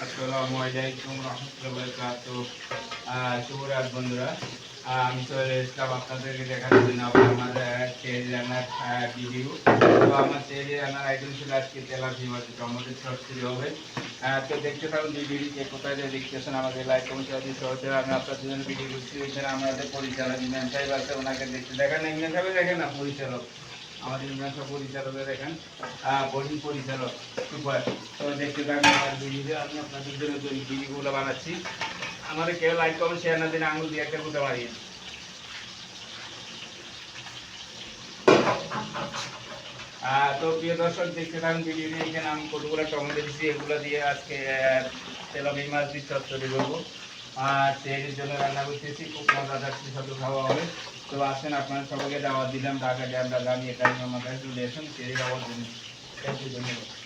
আসসালামু আলাইকুম রহমতুল্লাহি ওয়া বারাকাতুহু। শুভ রাত বন্ধুরা। আমি চলে এসেছিলাম আপনাদেরকে দেখানোর জন্য আবার আমার চেহারি রান্নার ভিডিও। তো আমার চেহারি রান্নার আইটেম ছিল আজকে তেলাপিয়া মাছ টমেটোর চচ্চড়ি হবে। তো দেখতে থাকুন ভিডিওটি, যে কোথায় যে দেখতেছেন আমাকে লাইক কমেন্ট শেয়ার দিয়ে সহজে আমি আপনাদের জন্য ভিডিও করছি। এখানে আমাদের পরিচালক ইমরান সাহেব আছে, ওনাকে দেখতে দেখেন না, ইমরান সাহেব দেখেন না, পরিচালক আমাদের ইমরান সাহেব পরিচালকে দেখেন, বডি পরিচালক সুপার। তো দেখতে থাকুন আমার ভিডিও, আমি আপনাদের জন্য ভিডিওগুলো বানাচ্ছি। আমাদের কেউ লাইক কমেন্ট শেয়ার না দিন আঙুল দিয়ে একটা কোথা মারিয়ে। তো প্রিয় দর্শক দেখতে থাকুন ভিডিওটি। এখানে আমি কতগুলো টমেটো দিচ্ছি, এগুলো দিয়ে আজকে তেলাপিয়া মাছ দিয়ে চচ্চড়ি করবো। আর চেহারির জন্য রান্না করতেছি, খুব মজাদার সুস্বাদু খাওয়া হবে। তো আসেন, আপনারা সবাইকে দাওয়াত দিলাম, ঢাকা ড্যামরা দামি এখানে আমাদের চলে আসুন চেহারি খাওয়ার জন্য। ধন্যবাদ।